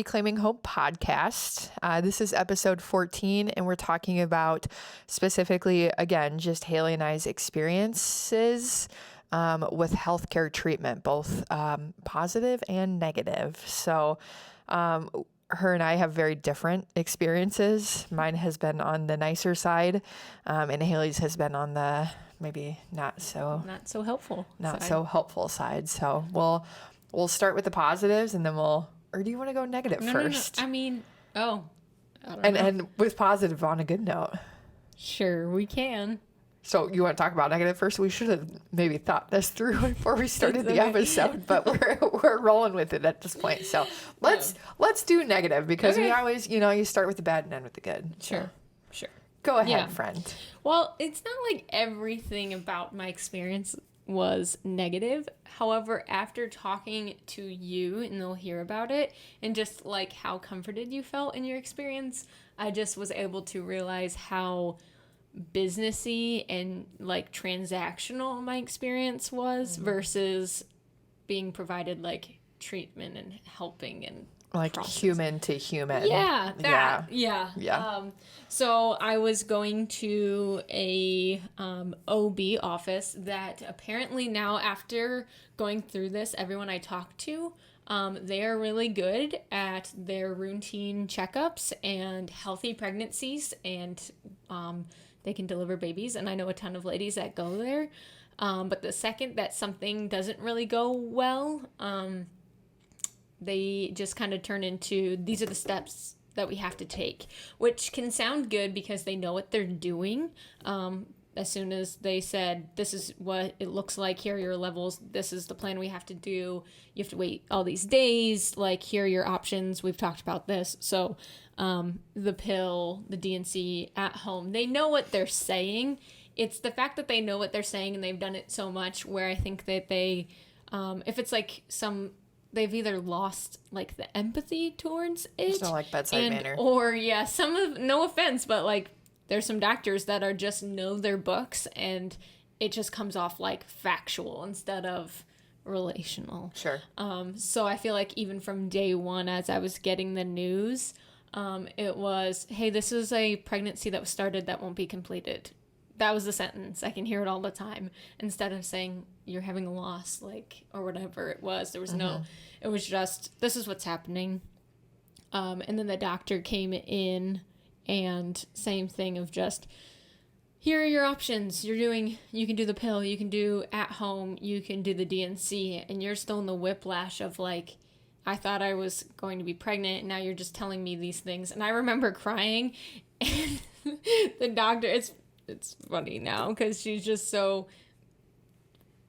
Reclaiming Hope podcast. This is episode 14, and we're talking about specifically, again, just Haley and I's experiences with healthcare treatment, both positive and negative. So her and I have very different experiences. Mine has been on the nicer side, and Haley's has been on the maybe not so helpful side. So we'll start with the positives, and then or do you want to go negative first? No. I mean, I don't know. And with positive on a good note. Sure, we can. So you want to talk about negative first? We should have maybe thought this through before we started the episode, but we're rolling with it at this point. So let's do negative, because we always, you start with the bad and end with the good. Sure. Go ahead, friend. Well, it's not like everything about my experience was negative. However, after talking to you, and they'll hear about it, and just like how comforted you felt in your experience, I just was able to realize how businessy and like transactional my experience was versus being provided like treatment and helping and like process. Human to human. Yeah. So I was going to a OB office that apparently now, after going through this, everyone I talked to, they are really good at their routine checkups and healthy pregnancies, and they can deliver babies. And I know a ton of ladies that go there. But the second that something doesn't really go well, they just kind of turn into, these are the steps that we have to take, which can sound good because they know what they're doing. As soon as they said, this is what it looks like, here are your levels, this is the plan we have to do, you have to wait all these days, like, here are your options, we've talked about this. So the pill, the DNC, at home, they know what they're saying. It's the fact that they know what they're saying and they've done it so much where I think that they, if it's like they've either lost like the empathy towards it. So like bedside manner. Or no offense, but like there's some doctors that are just know their books and it just comes off like factual instead of relational. Sure. So I feel like even from day one, as I was getting the news, it was, hey, this is a pregnancy that was started that won't be completed. That was the sentence. I can hear it all the time. Instead of saying you're having a loss, like, or whatever it was. There was it was just, this is what's happening. And then the doctor came in and same thing of just, here are your options. You can do the pill, you can do at home, you can do the DNC, and you're still in the whiplash of like, I thought I was going to be pregnant, and now you're just telling me these things. And I remember crying, and the doctor, it's funny now because she's just so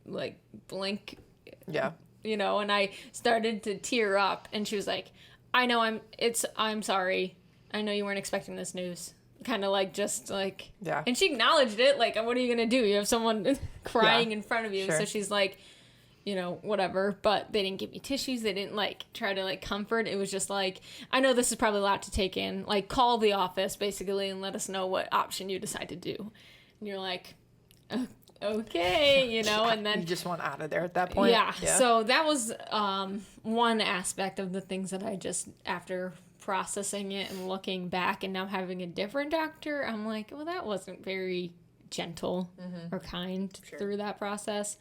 like blank, and I started to tear up, and she was like, I'm sorry, I know you weren't expecting this news, kind of like, just like, and she acknowledged it, like, what are you gonna do, you have someone crying in front of you. So she's like, whatever, but they didn't give me tissues, they didn't like try to like comfort. It was just like, I know this is probably a lot to take in, like, call the office basically and let us know what option you decide to do. And you're like, okay, and then you just want out of there at that point. Yeah. So that was one aspect of the things that I just, after processing it and looking back and now having a different doctor, I'm like, well, that wasn't very gentle or kind through that process.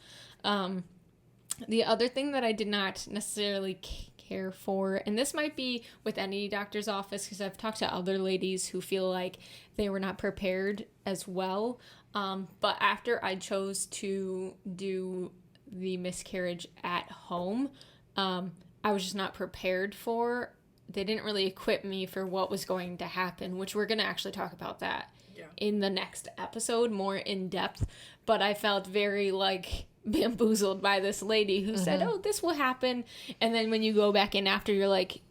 The other thing that I did not necessarily care for, and this might be with any doctor's office because I've talked to other ladies who feel like they were not prepared as well, but after I chose to do the miscarriage at home, I was just not prepared for. They didn't really equip me for what was going to happen, which we're going to actually talk about that in the next episode more in depth. But I felt very like bamboozled by this lady who said, oh, this will happen. And then when you go back in after, you're like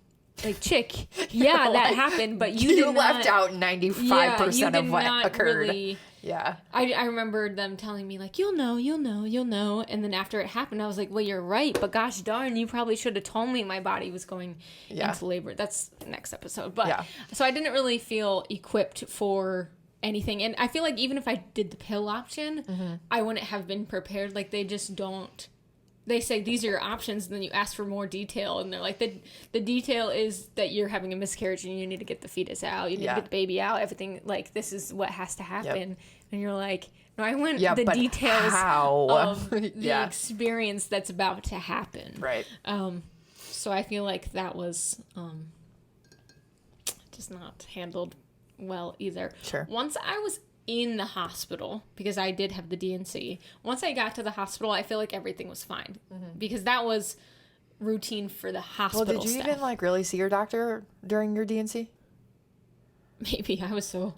chick, that happened, but you left out 95% of what occurred. Really, I remember them telling me like, you'll know. And then after it happened, I was like, well, you're right, but gosh darn, you probably should have told me my body was going into labor. That's the next episode. But so I didn't really feel equipped for anything. And I feel like even if I did the pill option, I wouldn't have been prepared. Like, they just don't they say these are your options, and then you ask for more detail, and they're like, the detail is that you're having a miscarriage and you need to get the fetus out, you need to get the baby out, everything, like, this is what has to happen. And you're like, no, I want the details of the experience that's about to happen. Right. So I feel like that was just not handled well either. Sure. Once I was in the hospital, because I did have the DNC, once I got to the hospital, I feel like everything was fine. Because that was routine for the hospital Well, did you staff. even, like, really see your doctor during your DNC? Maybe. I was so...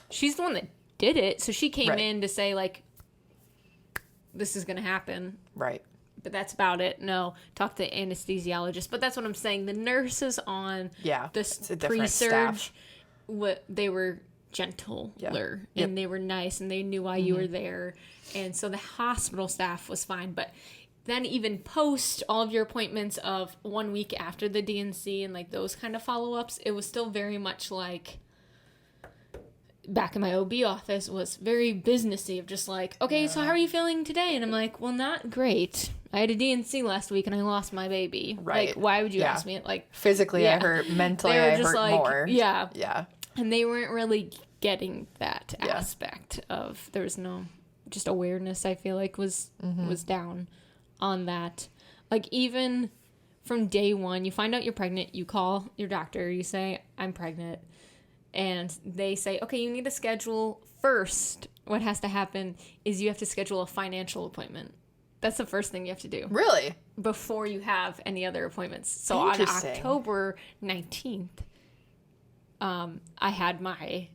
she's the one that did it, so she came in to say, like, this is going to happen. Right. But that's about it. No, talk to the anesthesiologist. But that's what I'm saying. The nurses on this pre-surge, they were gentler and they were nice and they knew why you were there. And so the hospital staff was fine. But then even post all of your appointments of 1 week after the DNC and like those kind of follow-ups, it was still very much like back in my OB office was very businessy of just like, okay, so how are you feeling today? And I'm like, well, not great. I had a DNC last week and I lost my baby. Right. Like, why would you ask me? Like, physically I hurt, mentally I hurt like, more. Yeah. Yeah. And they weren't really getting that aspect of, there was no just awareness, I feel like was down on that. Like, even from day one, you find out you're pregnant, you call your doctor, you say, I'm pregnant. And they say, okay, you need to schedule first. What has to happen is you have to schedule a financial appointment. That's the first thing you have to do. Really? Before you have any other appointments. So on October 19th, I had my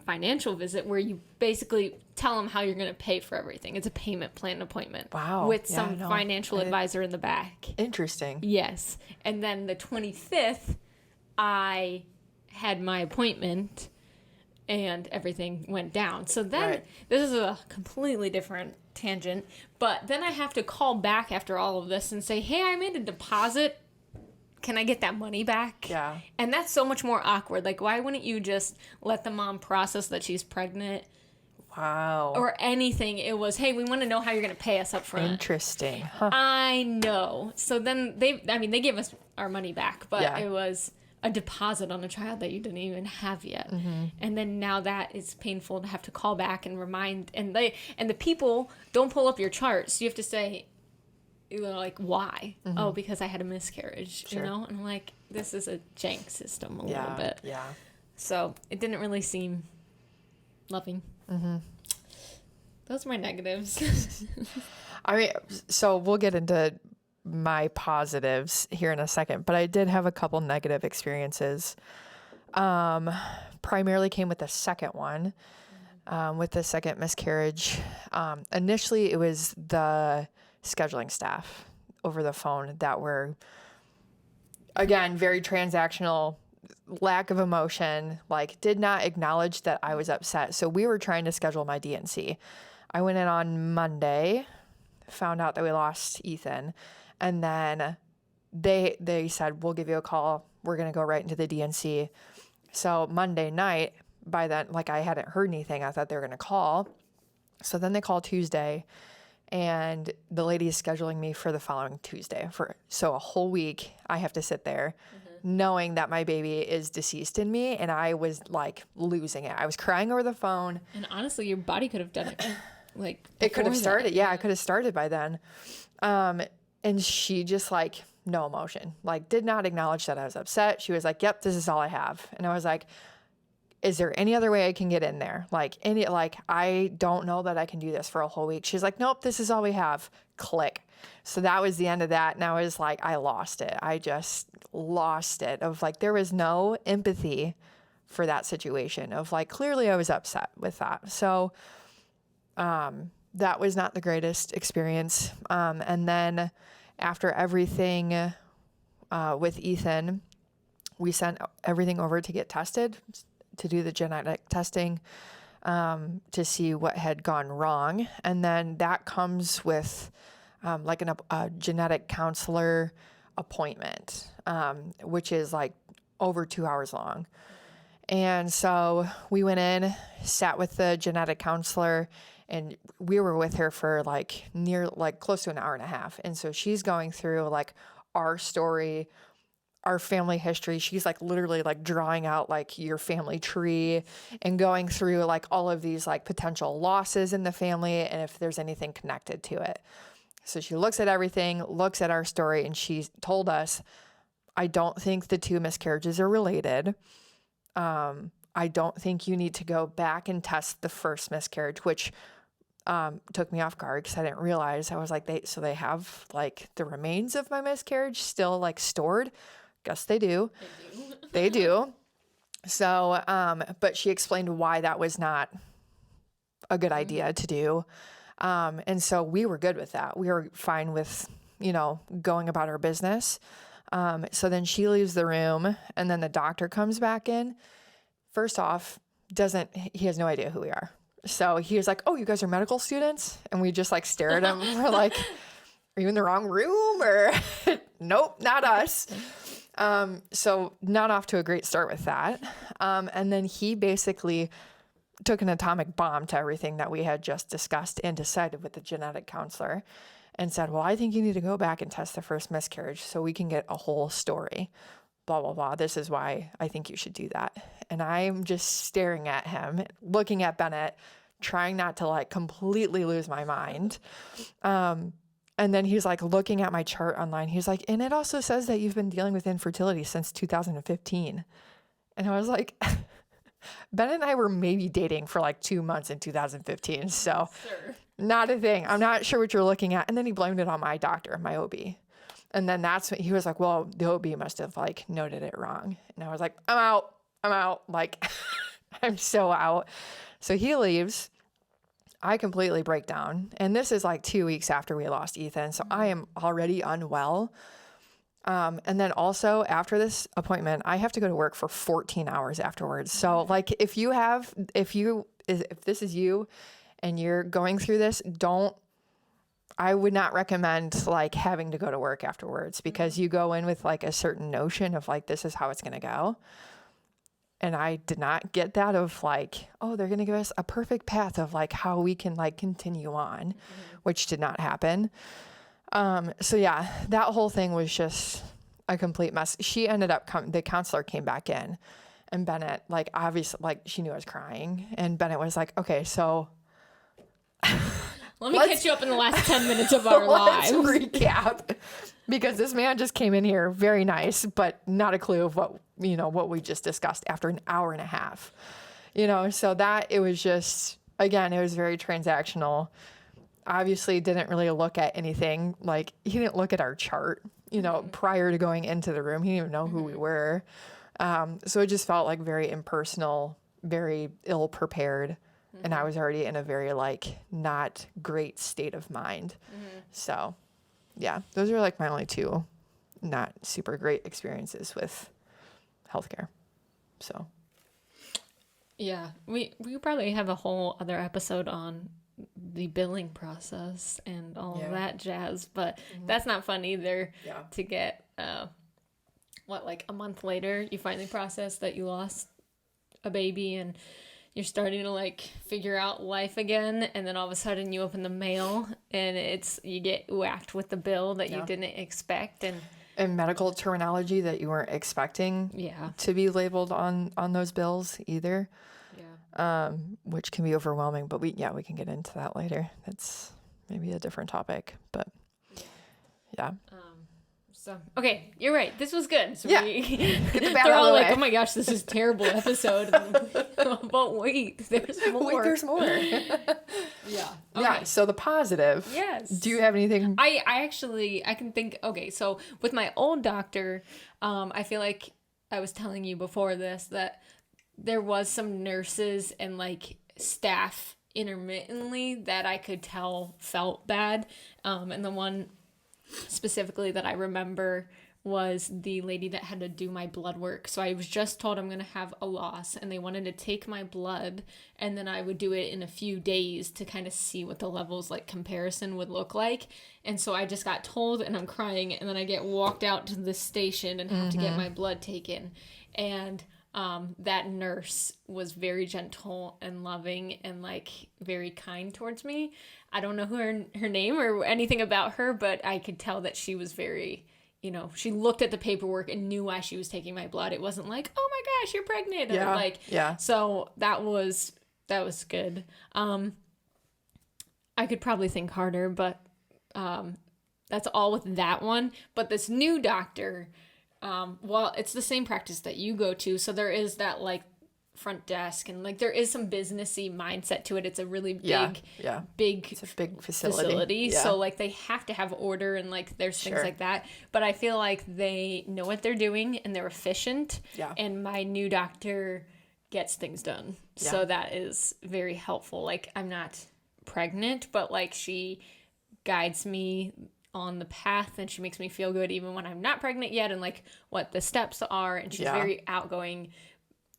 financial visit where you basically tell them how you're going to pay for everything. It's a payment plan appointment. Wow. With some financial advisor in the back. Interesting. Yes. And then the 25th, I had my appointment and everything went down. So then this is a completely different tangent, but then I have to call back after all of this and say, hey, I made a deposit. Can I get that money back? Yeah. And that's so much more awkward. Like, why wouldn't you just let the mom process that she's pregnant? Wow. Or anything. It was, hey, we want to know how you're going to pay us up front. Interesting. Huh. I know. So then they gave us our money back, but it was a deposit on a child that you didn't even have yet. And then now that is painful to have to call back and remind, and the people don't pull up your charts. You have to say, like, why? Oh, because I had a miscarriage, you know? And I'm like, this is a jank system a little bit. Yeah. So it didn't really seem loving. Those are my negatives. I mean, so we'll get into my positives here in a second, but I did have a couple negative experiences. Primarily came with the second one, with the second miscarriage. Initially it was the scheduling staff over the phone that were, again, very transactional, lack of emotion, like did not acknowledge that I was upset. So we were trying to schedule my DNC. I went in on Monday, found out that we lost Ethan. And then they said, we'll give you a call. We're going to go right into the DNC. So Monday night, by then, like, I hadn't heard anything. I thought they were going to call. So then they call Tuesday, and the lady is scheduling me for the following Tuesday. So a whole week I have to sit there knowing that my baby is deceased in me. And I was like losing it. I was crying over the phone. And honestly, your body could have done it. Like, it could have started. Yeah, I could have started by then. And she just, like, no emotion, like, did not acknowledge that I was upset. She was like, yep, this is all I have. And I was like, is there any other way I can get in there? Like, I don't know that I can do this for a whole week. She's like, nope, this is all we have. Click. So that was the end of that. And I was like, I lost it. I just lost it of, like, there was no empathy for that situation of, like, clearly I was upset with that. So, that was not the greatest experience. And then after everything with Ethan, we sent everything over to get tested, to do the genetic testing, to see what had gone wrong. And then that comes with like a genetic counselor appointment, which is like over 2 hours long. And so we went in, sat with the genetic counselor, And we were with her for like close to an hour and a half. And so she's going through like our story, our family history. She's like literally like drawing out like your family tree and going through like all of these like potential losses in the family and if there's anything connected to it. So she looks at everything, looks at our story, and she told us, I don't think the 2 miscarriages are related. I don't think you need to go back and test the first miscarriage, which took me off guard because I didn't realize. I was like, they have like the remains of my miscarriage still like stored. Guess they do. They do. So, but she explained why that was not a good idea to do. And so we were good with that. We were fine with, going about our business. So then she leaves the room and then the doctor comes back in. First off, he has no idea who we are. So he was like, oh, you guys are medical students? And we just like stare at him. We're like, are you in the wrong room? Or nope, not us. So not off to a great start with that. And then he basically took an atomic bomb to everything that we had just discussed and decided with the genetic counselor and said, well, I think you need to go back and test the first miscarriage so we can get a whole story, blah, blah, blah. This is why I think you should do that. And I'm just staring at him, looking at Bennett, trying not to like completely lose my mind. And then he's like looking at my chart online. He's like, and it also says that you've been dealing with infertility since 2015. And I was like, Ben and I were maybe dating for like 2 months in 2015. So not a thing. I'm not sure what you're looking at. And then he blamed it on my doctor, my OB. And then that's when he was like, well, the OB must have like noted it wrong. And I was like, I'm out. Like, I'm so out. So he leaves. I completely break down. And this is like 2 weeks after we lost Ethan. So I am already unwell. And then also after this appointment, I have to go to work for 14 hours afterwards. So like if this is you and you're going through this, I would not recommend like having to go to work afterwards because you go in with like a certain notion of like, this is how it's going to go. And I did not get that of like, oh, they're going to give us a perfect path of like how we can like continue on, which did not happen. So yeah, that whole thing was just a complete mess. She ended up the counselor came back in and Bennett, like obviously like she knew I was crying and Bennett was like, okay, so let me catch you up in the last 10 minutes of our lives. Let's recap because this man just came in here very nice, but not a clue of what we just discussed after an hour and a half, so that it was just, again, it was very transactional. Obviously didn't really look at anything. Like he didn't look at our chart, prior to going into the room. He didn't even know who we were. So it just felt like very impersonal, very ill prepared. And I was already in a very like not great state of mind. So yeah, those are like my only 2 not super great experiences with healthcare. So yeah, we probably have a whole other episode on the billing process and all of that jazz, but that's not fun either. To get like a month later you finally process that you lost a baby and you're starting to like figure out life again, and then all of a sudden you open the mail and you get whacked with the bill that you didn't expect and medical terminology that you weren't expecting to be labeled on those bills either. Which can be overwhelming, but we can get into that later. That's maybe a different topic, but yeah. So, okay, you're right. This was good. So get the bad they're all like, way. oh my gosh, this is a terrible episode. But wait, there's more. Wait, there's more. Yeah. Okay. Yeah, so the positive. Yes. Do you have anything? I can think, okay, so with my old doctor, I feel like I was telling you before this that there was some nurses and like staff intermittently that I could tell felt bad. And the one specifically that I remember was the lady that had to do my blood work. So I was just told I'm going to have a loss and they wanted to take my blood and then I would do it in a few days to kind of see what the levels like comparison would look like. And so I just got told and I'm crying and then I get walked out to the station and have to get my blood taken. And that nurse was very gentle and loving and like very kind towards me. I don't know her name or anything about her, but I could tell that she was very, she looked at the paperwork and knew why she was taking my blood. It wasn't like, oh my gosh, you're pregnant. Yeah. Or like, yeah. So that was good. I could probably think harder, but that's all with that one. But this new doctor, well, it's the same practice that you go to. So there is that like front desk and like there is some businessy mindset to it. It's a really big, it's a big facility. Yeah. So like they have to have order and like there's things like that. But I feel like they know what they're doing and they're efficient. Yeah. And my new doctor gets things done. Yeah. So that is very helpful. Like I'm not pregnant, but like she guides me on the path and she makes me feel good even when I'm not pregnant yet and like what the steps are, and she's very outgoing,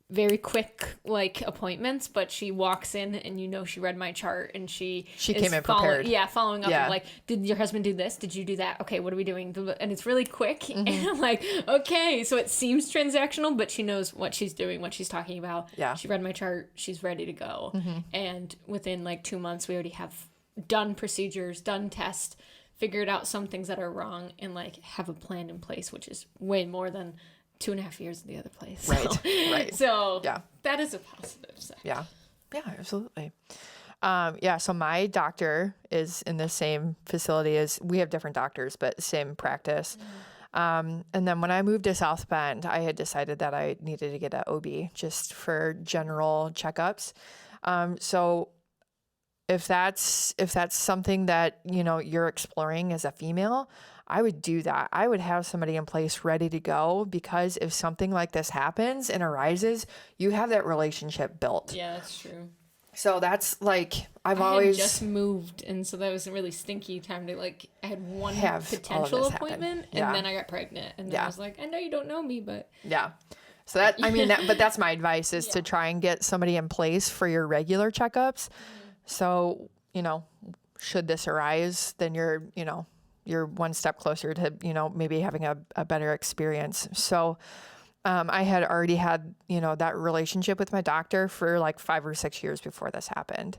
very quick like appointments, but she walks in and she read my chart and she came in prepared. Following up and like, did your husband do this? Did you do that? Okay, what are we doing? And it's really quick and I'm like, okay, so it seems transactional, but she knows what she's doing, what she's talking about. Yeah. She read my chart, she's ready to go. And within like 2 months we already have done procedures, done tests, figured out some things that are wrong, and like have a plan in place, which is way more than 2.5 years at the other place. So, Right. So that is a positive side. Yeah. Yeah, absolutely. So my doctor is in the same facility as, we have different doctors, but same practice. And then when I moved to South Bend, I had decided that I needed to get an OB just for general checkups. So if that's something that, you're exploring as a female, I would do that. I would have somebody in place ready to go, because if something like this happens and arises, you have that relationship built. Yeah, that's true. So that's like, I had just moved, and so that was a really stinky time to like, I had one potential appointment and then I got pregnant, and then I was like, I know you don't know me, but so that, but that's my advice is to try and get somebody in place for your regular checkups. So, should this arise, then you're one step closer to, maybe having a better experience. So, I had already had, that relationship with my doctor for like 5 or 6 years before this happened,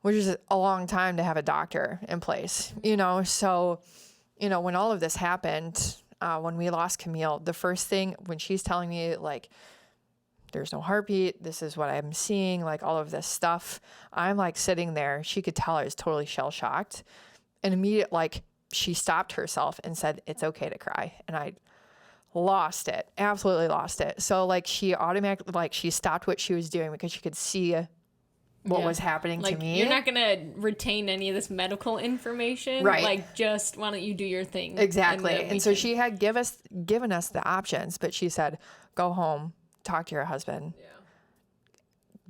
which is a long time to have a doctor in place, So, when all of this happened, when we lost Camille, the first thing, when she's telling me like, there's no heartbeat, this is what I'm seeing, like all of this stuff, I'm like sitting there. She could tell I was totally shell shocked, and immediately, like, she stopped herself and said, it's okay to cry. And I lost it, absolutely lost it. So like she automatically, like she stopped what she was doing because she could see what was happening to me. You're not going to retain any of this medical information. Right. Like, just why don't you do your thing? Exactly. And so she had given us the options, but she said, go home, talk to your husband. Yeah.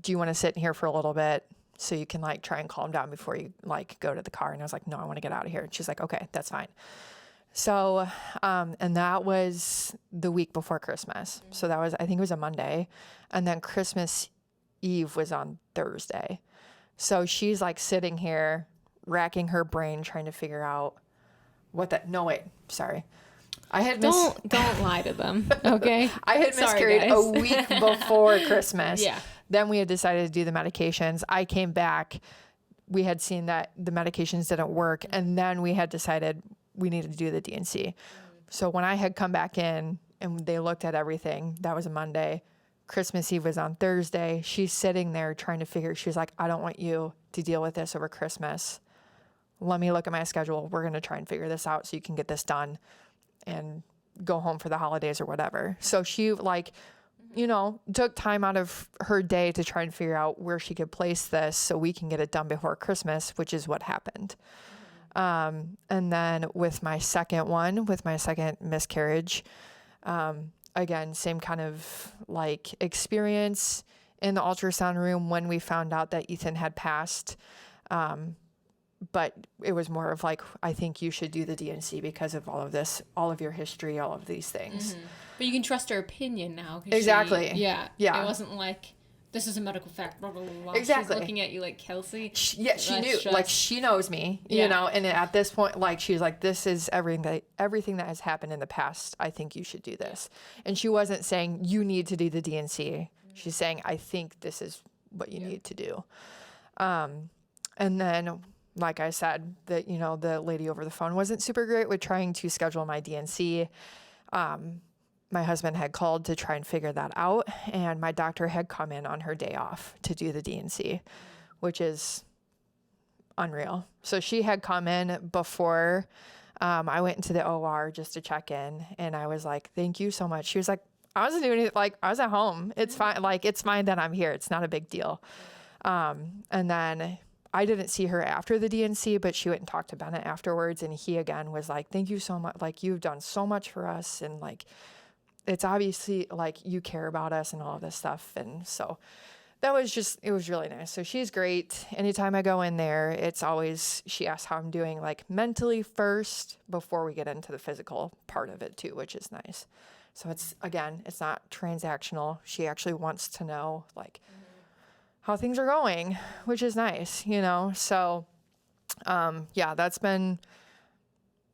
Do you want to sit in here for a little bit so you can like try and calm down before you like go to the car? And I was like, no, I want to get out of here. And she's like, okay, that's fine. So, and that was the week before Christmas. So that was, I think it was a Monday. And then Christmas Eve was on Thursday. So she's like sitting here racking her brain trying to figure out I had don't lie to them, okay? I had miscarried a week before Christmas. Yeah. Then we had decided to do the medications. I came back. We had seen that the medications didn't work, and then we had decided we needed to do the DNC. So when I had come back in and they looked at everything, that was a Monday. Christmas Eve was on Thursday. She's sitting there trying to figure. She's like, I don't want you to deal with this over Christmas. Let me look at my schedule. We're going to try and figure this out so you can get this done and go home for the holidays or whatever. So she took time out of her day to try and figure out where she could place this so we can get it done before Christmas, which is what happened. And then with my second miscarriage, again, same kind of like experience in the ultrasound room when we found out that Ethan had passed. But it was more of like, I think you should do the DNC because of all of this, all of your history, all of these things. But you can trust her opinion now. Exactly. Yeah. It wasn't like this is a medical fact, blah, blah, blah, blah. Exactly. She's looking at you like, Kelsey. She knew, just... like, she knows me, you know, and at this point, like, she's like, this is everything that has happened in the past. I think you should do this. And she wasn't saying you need to do the DNC. She's saying, I think this is what you need to do. And then, like I said, that, you know, the lady over the phone wasn't super great with trying to schedule my DNC. My husband had called to try and figure that out, and my doctor had come in on her day off to do the DNC, which is unreal. So she had come in before I went into the OR just to check in, and I was like, thank you so much. She was like, I wasn't doing it, like, I was at home. It's fine. Like, it's fine that I'm here. It's not a big deal. And then I didn't see her after the DNC, but she went and talked to Bennett afterwards, and he again was like, thank you so much. Like, you've done so much for us, and like, it's obviously like you care about us and all of this stuff. And so that was just, it was really nice. So she's great. Anytime I go in there, it's always, she asks how I'm doing, like, mentally first before we get into the physical part of it too, which is nice. So it's, again, it's not transactional. She actually wants to know, like, how things are going, which is nice, you know? So, yeah, that's been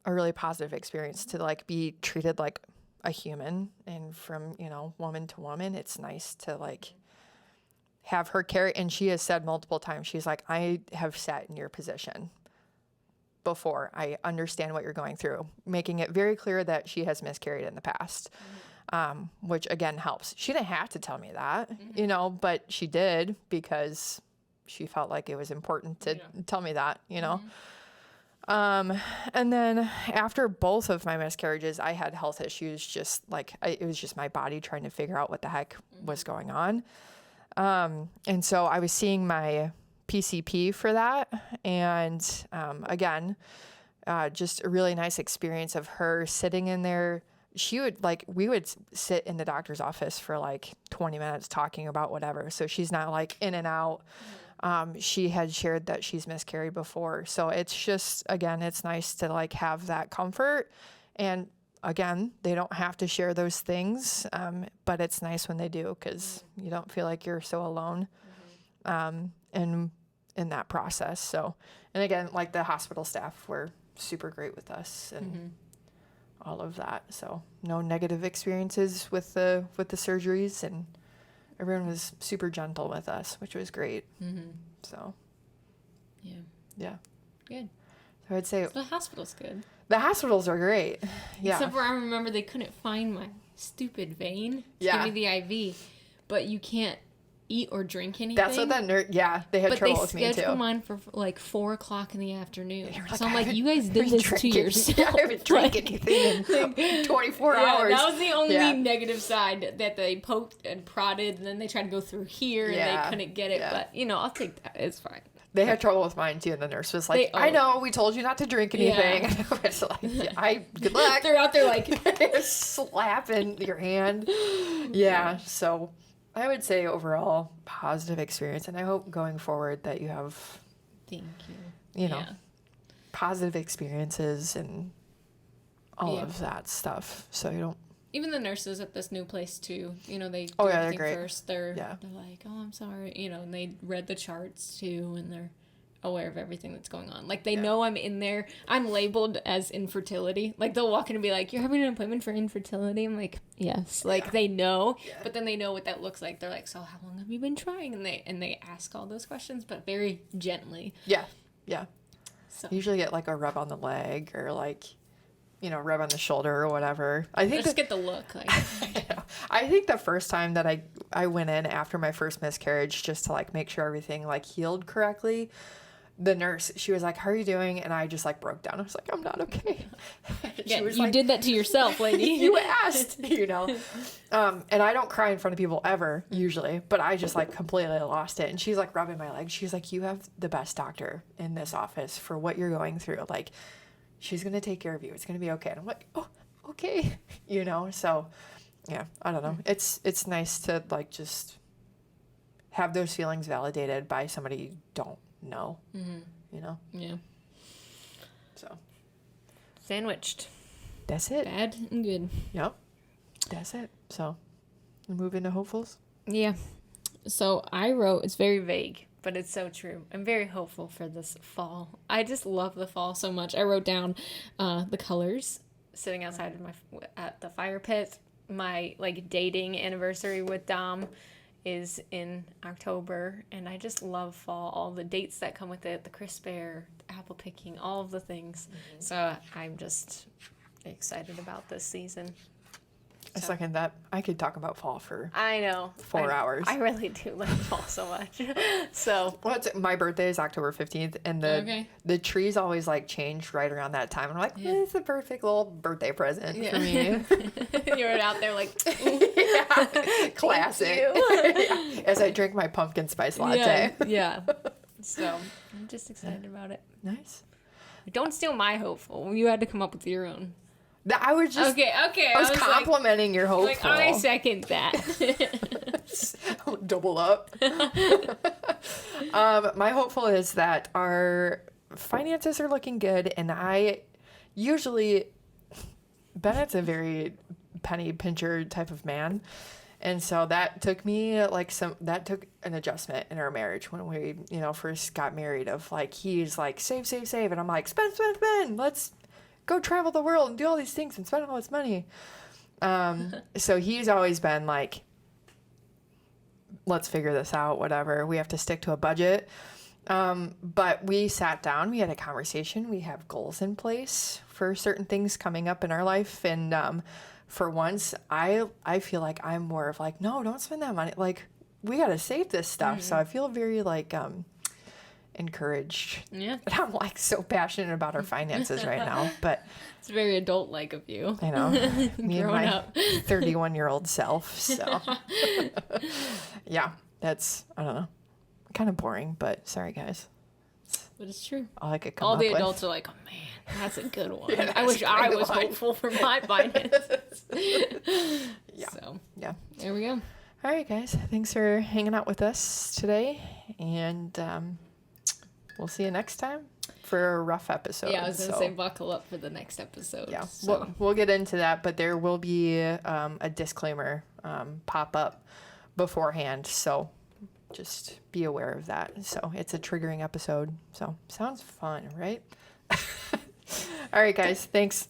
a really positive experience to, like, be treated like a human, and from, you know, woman to woman, it's nice to, like, have her carry. And she has said multiple times, she's like, I have sat in your position before. I understand what you're going through, making it very clear that she has miscarried in the past, which again helps. She didn't have to tell me that, you know, but she did because she felt like it was important to tell me that, you know. And then after both of my miscarriages, I had health issues, just like, it was just my body trying to figure out what the heck was going on. And so I was seeing my PCP for that. And, again, just a really nice experience of her sitting in there. She would, like, we would sit in the doctor's office for like 20 minutes talking about whatever. So she's not like in and out. She had shared that she's miscarried before. So it's just, again, it's nice to, like, have that comfort. And again, they don't have to share those things. But it's nice when they do, because you don't feel like you're so alone, in that process. So, and again, like, the hospital staff were super great with us and all of that. So no negative experiences with the surgeries, and everyone was super gentle with us, which was great. So, yeah. Good. So I'd say the hospital's good. The hospitals are great. Yeah. Except for I remember they couldn't find my stupid vein to give me the IV, but you can't eat or drink anything. That's what that they had trouble with me too. But they scheduled mine for like 4:00 in the afternoon. So I'm like, you guys did this to yourself. I haven't drank anything in 24 hours. That was the only negative side, that they poked and prodded, and then they tried to go through here and they couldn't get it. But, you know, I'll take that. It's fine. They had trouble with mine too, and the nurse was like, I know, we told you not to drink anything. Yeah. I was like, good luck. They're out there like slapping your hand. Yeah, so I would say overall positive experience, and I hope going forward that you have, thank you know, positive experiences and all of that stuff. So you don't. Even the nurses at this new place too, you know, they do they're everything great. first. They're like, oh, I'm sorry, you know, and they read the charts too, and they're aware of everything that's going on. Like, they know I'm in there. I'm labeled as infertility. Like, they'll walk in and be like, you're having an appointment for infertility? I'm like, yes. Like, they know, but then they know what that looks like. They're like, so how long have you been trying? And they ask all those questions, but very gently. Yeah. So you usually get like a rub on the leg, or like, you know, rub on the shoulder or whatever. I think just get the look. Like, I think the first time that I went in after my first miscarriage, just to like make sure everything like healed correctly, the nurse, she was like, how are you doing? And I just like broke down. I was like, I'm not okay. She was like, did that to yourself, lady. You asked, you know. And I don't cry in front of people ever, usually, but I just like completely lost it. And she's like rubbing my leg. She's like, you have the best doctor in this office for what you're going through. Like, she's going to take care of you. It's going to be okay. And I'm like, oh, okay. You know, so yeah, I don't know. It's nice to like just have those feelings validated by somebody you don't know, you know? Yeah. So. Sandwiched. That's it. Bad and good. Yep. That's it. So, move into hopefuls? Yeah. So I wrote, it's very vague, but it's so true. I'm very hopeful for this fall. I just love the fall so much. I wrote down the colors sitting outside of at the fire pit. My like dating anniversary with Dom is in October, and I just love fall. All the dates that come with it, the crisp air, the apple picking, all of the things. Mm-hmm. So I'm just excited about this season. I second that. I could talk about fall for I know 4 hours. I really do like fall so much. So my birthday is October 15th, and the trees always like change right around that time. And I'm like, it's the perfect little birthday present for me. You're out there like, classic. As I drink my pumpkin spice latte. Yeah. So I'm just excited about it. Nice. Don't steal my hopeful. You had to come up with your own. I was just okay. I was complimenting your hopeful. Like I second that. Double up. My hopeful is that our finances are looking good, and Bennett's a very penny pincher type of man, and so that took me that took an adjustment in our marriage when we first got married. Of like he's like save, and I'm like spend, let's go travel the world and do all these things and spend all this money. So he's always been like, let's figure this out, whatever. We have to stick to a budget. But we sat down, we had a conversation, we have goals in place for certain things coming up in our life. And for once, I feel like I'm more of like, no, don't spend that money. Like, we got to save this stuff. Mm-hmm. So I feel very like encouraged. Yeah. And I'm like so passionate about our finances right now, but it's very adult-like of you. I know. Me and my 31-year-old self. So yeah, that's, I don't know, kind of boring, but sorry guys. But it's true. All I could come all up the with. Adults are like, oh man, that's a good one. Yeah, I wish I was hopeful for my finances. Yeah. So yeah, there we go. All right, guys. Thanks for hanging out with us today, and we'll see you next time for a rough episode. Yeah, I was gonna say buckle up for the next episode. Yeah, so. we'll get into that, but there will be a disclaimer pop up beforehand, so just be aware of that. So it's a triggering episode. So sounds fun, right? All right, guys. Thanks.